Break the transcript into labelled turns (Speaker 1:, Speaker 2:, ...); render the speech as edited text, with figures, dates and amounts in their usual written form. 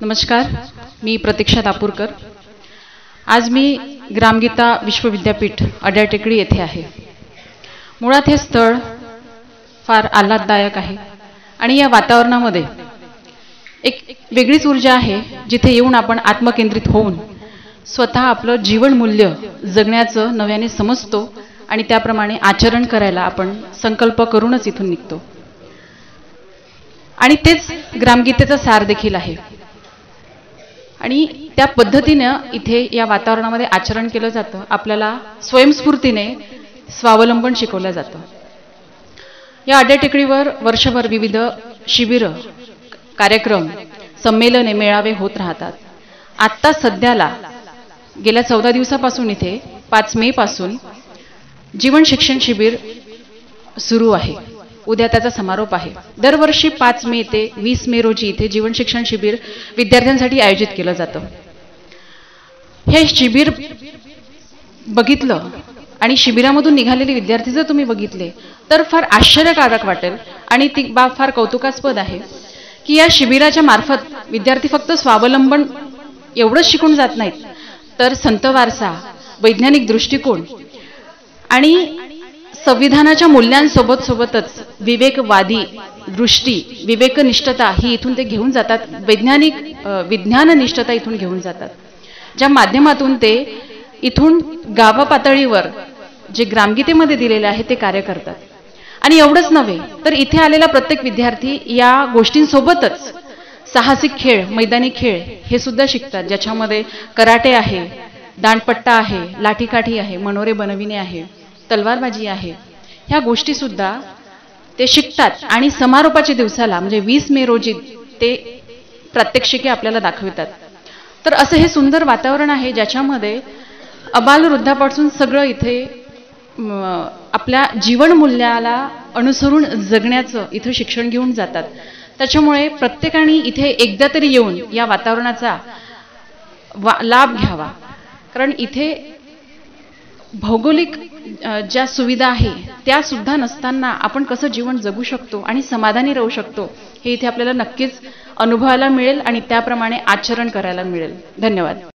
Speaker 1: नमस्कार, मी प्रतीक्षा दापूरकर। आज मी ग्रामगीता विश्वविद्यापीठ अड्याटेकडी येथे आहे। मुळात हे स्थळ फार आल्हाददायक आहे आणि या वातावरणामध्ये एक वेगळीच ऊर्जा आहे, जिथे येऊन आपण आत्मकेंद्रित होऊन स्वतः आपलं जीवन मूल्य जगण्याचं नव्याने समजतो आणि त्याप्रमाणे आचरण करायला आपण संकल्प करूनच इथून निघतो। आणि तेच ग्रामगीतेचं सार देखील आहे आणि त्या पद्धतीने इथे या वातावरणामध्ये आचरण केलं जातं। आपल्याला स्वयंस्फूर्तीने स्वावलंबन शिकवलं जातं। या अड्याटेकडीवर वर्षभर विविध शिबिर, कार्यक्रम, संमेलने, मेळावे होत राहतात। आता सध्याला गेल्या 14 दिवसापासून इथे 5 मे पासून जीवन शिक्षण शिबिर सुरू आहे। उद्या त्याचा समारोप आहे। दरवर्षी 5 मे ते 20 मे रोजी इथे जीवन शिक्षण शिबिर विद्यार्थ्यांसाठी आयोजित केलं जातं। हे शिबिर बघितलं आणि शिबिरामधून निघालेले विद्यार्थी जर तुम्ही बघितले तर फार आश्चर्यकारक वाटेल आणि ती बाब फार कौतुकास्पद आहे की या शिबिराच्या मार्फत विद्यार्थी फक्त स्वावलंबन एवढंच शिकून जात नाहीत, तर संत वारसा, वैज्ञानिक दृष्टिकोन आणि संविधानाच्या मूल्यांसोबत सोबतच विवेकवादी दृष्टी, विवेकनिष्ठता ही इथून ते घेऊन जातात। वैज्ञानिक विज्ञाननिष्ठता इथून घेऊन जातात, ज्या माध्यमातून ते इथून गाव पातळीवर जे ग्रामगीतेमध्ये दिलेले आहे ते कार्य करतात। आणि एवढंच नव्हे तर इथे आलेला प्रत्येक विद्यार्थी या गोष्टींसोबतच साहसिक खेळ, मैदानी खेळ हे सुद्धा शिकतात, ज्याच्यामध्ये कराटे आहे, दांडपट्टा आहे, लाठीकाठी आहे, मनोरे बनविणे आहे, तलवारबाजी आहे, ह्या गोष्टी सुद्धा ते शिकतात। आणि समारोपाच्या दिवसाला म्हणजे 20 मे रोजी ते प्रात्यक्षिके आपल्याला दाखवतात। तर असं हे सुंदर वातावरण आहे, ज्याच्यामध्ये अबाल वृद्धापासून सगळं इथे आपल्या जीवन मूल्याला अनुसरून जगण्याचं इथे शिक्षण घेऊन जातात। त्याच्यामुळे प्रत्येकाने इथे एकदा तरी येऊन या वातावरणाचा लाभ घ्यावा, कारण इथे भौगोलिक ज्या सुविधा आहे त्या सुद्धा नसताना आपण कसं जीवन जगू शकतो आणि समाधानी राहू शकतो हे इथे आपल्याला नक्कीच अनुभवायला मिळेल आणि त्याप्रमाणे आचरण करायला मिळेल। धन्यवाद।